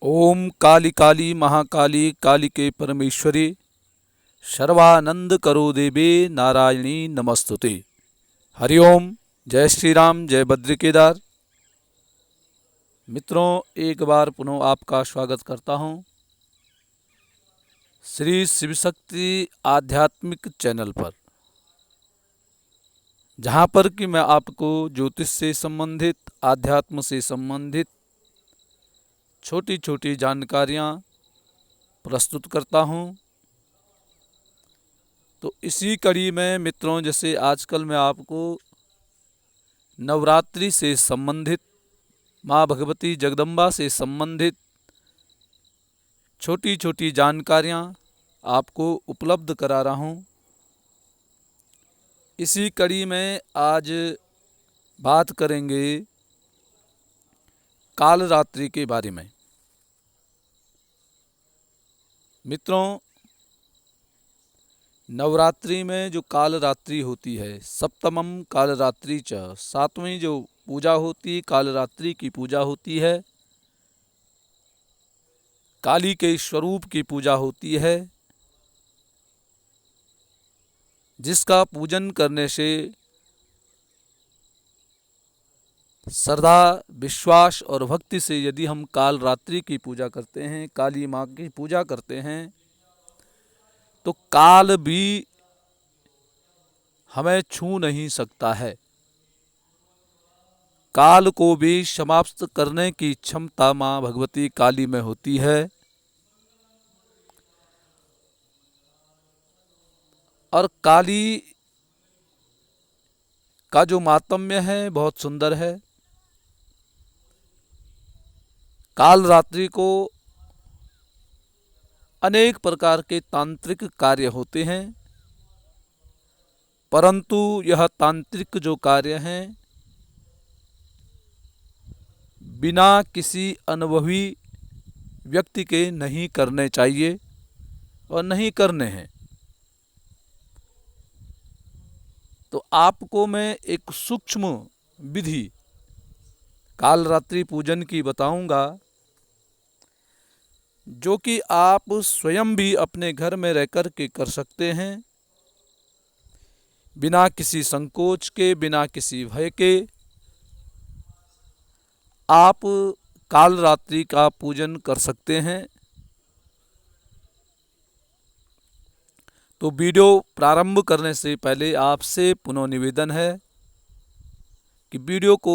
ओम काली काली महाकाली कालिके परमेश्वरी सर्वानंद करो देवे नारायणी नमस्तुते। हरिओम। जय श्री राम, जय बद्री केदार। मित्रों, एक बार पुनः आपका स्वागत करता हूं श्री शिव शक्ति आध्यात्मिक चैनल पर, जहां पर कि मैं आपको ज्योतिष से संबंधित, आध्यात्म से संबंधित छोटी छोटी जानकारियां प्रस्तुत करता हूं। तो इसी कड़ी में मित्रों, जैसे आजकल मैं आपको नवरात्रि से संबंधित, माँ भगवती जगदम्बा से संबंधित छोटी छोटी जानकारियाँ आपको उपलब्ध करा रहा हूँ। इसी कड़ी में आज बात करेंगे काल रात्रि के बारे में। मित्रों, नवरात्रि में जो काल रात्रि होती है, सप्तमम काल रात्रि च, सातवीं जो पूजा होती है, काल रात्रि की पूजा होती है, काली के स्वरूप की पूजा होती है, जिसका पूजन करने से श्रद्धा, विश्वास और भक्ति से यदि हम काल रात्रि की पूजा करते हैं, काली माँ की पूजा करते हैं, तो काल भी हमें छू नहीं सकता है। काल को भी समाप्त करने की क्षमता माँ भगवती काली में होती है। और काली का जो मातम्य है बहुत सुंदर है। काल रात्रि को अनेक प्रकार के तांत्रिक कार्य होते हैं, परंतु यह तांत्रिक जो कार्य हैं बिना किसी अनुभवी व्यक्ति के नहीं करने चाहिए और नहीं करने हैं। तो आपको मैं एक सूक्ष्म विधि काल रात्रि पूजन की बताऊंगा, जो कि आप स्वयं भी अपने घर में रहकर के कर सकते हैं, बिना किसी संकोच के, बिना किसी भय के। आप काल रात्रि का पूजन कर सकते हैं। तो वीडियो प्रारंभ करने से पहले आपसे पुनः निवेदन है कि वीडियो को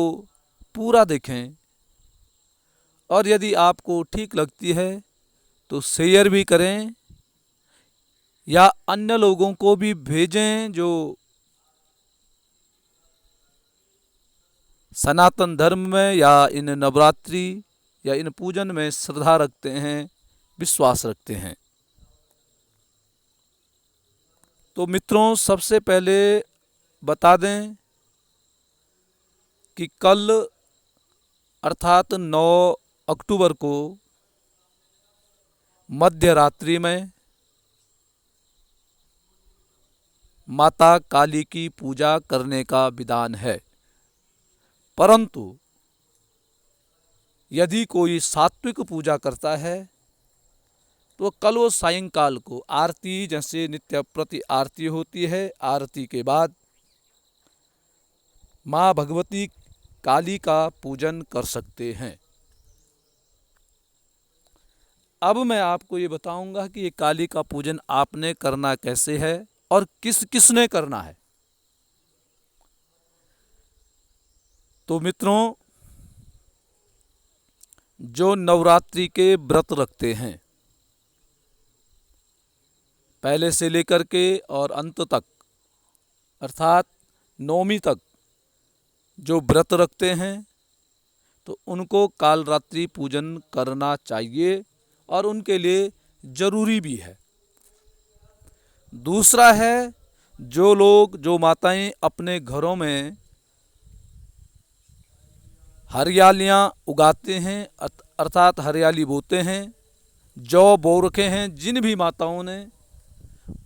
पूरा देखें, और यदि आपको ठीक लगती है तो शेयर भी करें या अन्य लोगों को भी भेजें जो सनातन धर्म में या इन नवरात्रि या इन पूजन में श्रद्धा रखते हैं, विश्वास रखते हैं। तो मित्रों, सबसे पहले बता दें कि कल अर्थात 9 अक्टूबर को मध्य रात्रि में माता काली की पूजा करने का विधान है। परंतु यदि कोई सात्विक पूजा करता है तो कल वो सायंकाल को आरती, जैसे नित्य प्रति आरती होती है, आरती के बाद माँ भगवती काली का पूजन कर सकते हैं। अब मैं आपको ये बताऊंगा कि ये काली का पूजन आपने करना कैसे है और किस किसने करना है। तो मित्रों, जो नवरात्रि के व्रत रखते हैं, पहले से लेकर के और अंत तक, अर्थात नौमी तक जो व्रत रखते हैं, तो उनको काल रात्रि पूजन करना चाहिए और उनके लिए जरूरी भी है। दूसरा है, जो लोग, जो माताएं अपने घरों में हरियालियाँ उगाते हैं, अर्थात हरियाली बोते हैं, जौ बो रखे हैं, जिन भी माताओं ने,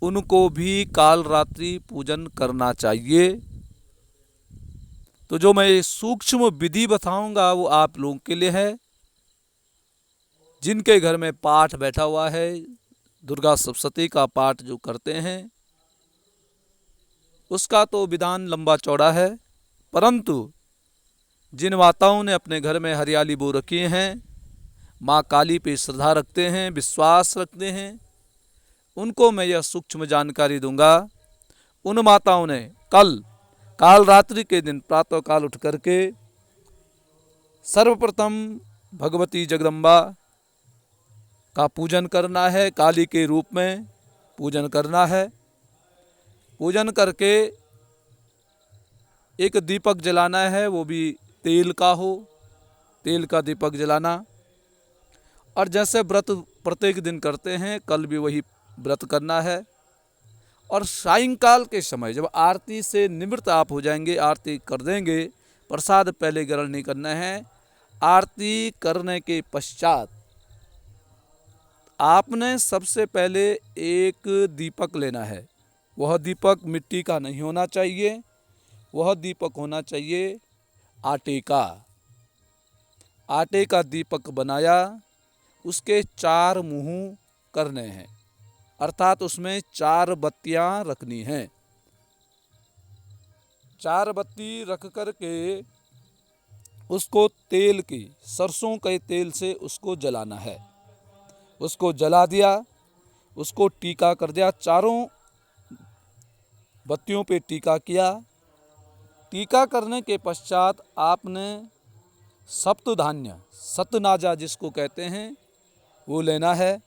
उनको भी काल रात्रि पूजन करना चाहिए। तो जो मैं सूक्ष्म विधि बताऊंगा वो आप लोगों के लिए है। जिनके घर में पाठ बैठा हुआ है, दुर्गा सप्तशती का पाठ जो करते हैं, उसका तो विधान लंबा चौड़ा है, परंतु जिन माताओं ने अपने घर में हरियाली बो रखी हैं, माँ काली पे श्रद्धा रखते हैं, विश्वास रखते हैं, उनको मैं यह सूक्ष्म जानकारी दूंगा। उन माताओं ने काल रात्रि के दिन प्रातः काल उठ करके सर्वप्रथम भगवती जगदम्बा का पूजन करना है, काली के रूप में पूजन करना है। पूजन करके एक दीपक जलाना है, वो भी तेल का हो, तेल का दीपक जलाना। और जैसे व्रत प्रत्येक दिन करते हैं, कल भी वही व्रत करना है। और सायंकाल के समय जब आरती से निवृत्त आप हो जाएंगे, आरती कर देंगे, प्रसाद पहले ग्रहण नहीं करना है। आरती करने के पश्चात आपने सबसे पहले एक दीपक लेना है। वह दीपक मिट्टी का नहीं होना चाहिए, वह दीपक होना चाहिए आटे का। आटे का दीपक बनाया, उसके 4 मुंह करने हैं, अर्थात उसमें 4 बत्तियां रखनी हैं। 4 बत्ती रख कर के उसको तेल की, सरसों के तेल से उसको जलाना है। उसको जला दिया, उसको टीका कर दिया, चारों बत्तियों पे टीका किया। टीका करने के पश्चात आपने सप्तधान्य, सतनाजा जिसको कहते हैं, वो लेना है।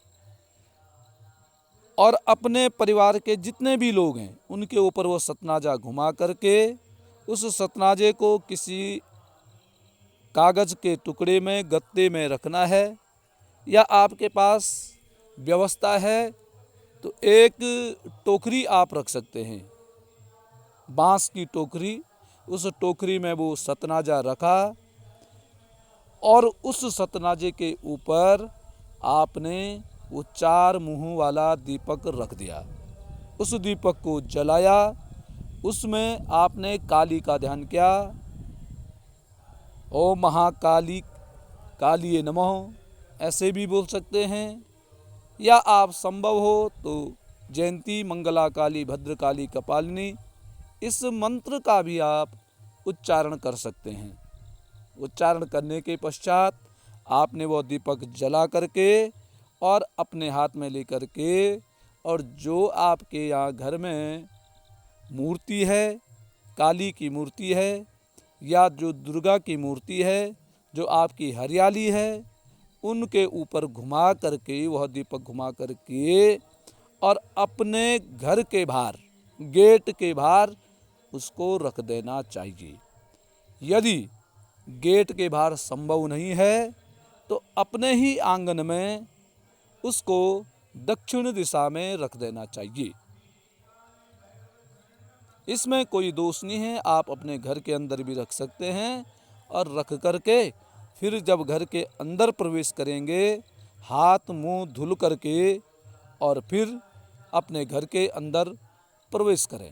और अपने परिवार के जितने भी लोग हैं उनके ऊपर वो सतनाजा घुमा करके उस सतनाजे को किसी कागज़ के टुकड़े में, गत्ते में रखना है। या आपके पास व्यवस्था है तो एक टोकरी आप रख सकते हैं, बांस की टोकरी। उस टोकरी में वो सतनाजा रखा और उस सतनाजे के ऊपर आपने वो 4 मुंह वाला दीपक रख दिया। उस दीपक को जलाया, उसमें आपने काली का ध्यान किया। ओम महाकाली कालिये नमः ऐसे भी बोल सकते हैं, या आप संभव हो तो जयंती मंगला काली भद्रकाली कपालिनी, इस मंत्र का भी आप उच्चारण कर सकते हैं। उच्चारण करने के पश्चात आपने वो दीपक जला करके और अपने हाथ में लेकर के, और जो आपके यहाँ घर में मूर्ति है, काली की मूर्ति है या जो दुर्गा की मूर्ति है, जो आपकी हरियाली है, उनके ऊपर घुमा करके, वह दीपक घुमा करके और अपने घर के बाहर, गेट के बाहर उसको रख देना चाहिए। यदि गेट के बाहर संभव नहीं है तो अपने ही आंगन में उसको दक्षिण दिशा में रख देना चाहिए। इसमें कोई दोष नहीं है, आप अपने घर के अंदर भी रख सकते हैं। और रख करके फिर जब घर के अंदर प्रवेश करेंगे, हाथ मुंह धुल करके और फिर अपने घर के अंदर प्रवेश करें।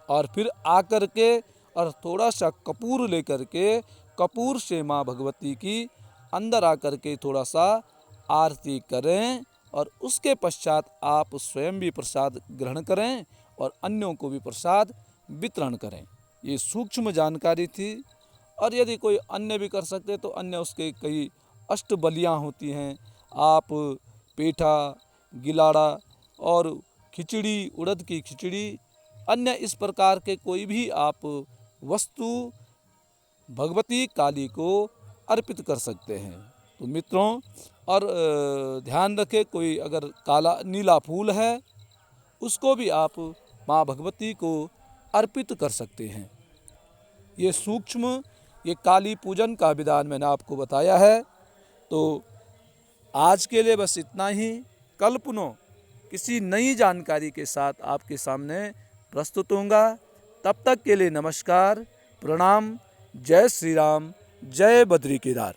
और फिर आकर के और थोड़ा सा कपूर लेकर के, कपूर से माँ भगवती की अंदर आकर के थोड़ा सा आरती करें। और उसके पश्चात आप स्वयं भी प्रसाद ग्रहण करें और अन्यों को भी प्रसाद वितरण करें। ये सूक्ष्म जानकारी थी। और यदि कोई अन्य भी कर सकते तो अन्य उसके कई अष्ट बलियाँ होती हैं। आप पेठा, गिलाड़ा और खिचड़ी, उड़द की खिचड़ी, अन्य इस प्रकार के कोई भी आप वस्तु भगवती काली को अर्पित कर सकते हैं। तो मित्रों, और ध्यान रखें, कोई अगर काला नीला फूल है उसको भी आप माँ भगवती को अर्पित कर सकते हैं। ये सूक्ष्म, ये काली पूजन का विधान मैंने आपको बताया है। तो आज के लिए बस इतना ही। कल पुनः किसी नई जानकारी के साथ आपके सामने प्रस्तुत होऊंगा। तब तक के लिए नमस्कार, प्रणाम, जय श्री राम, जय बद्री केदार।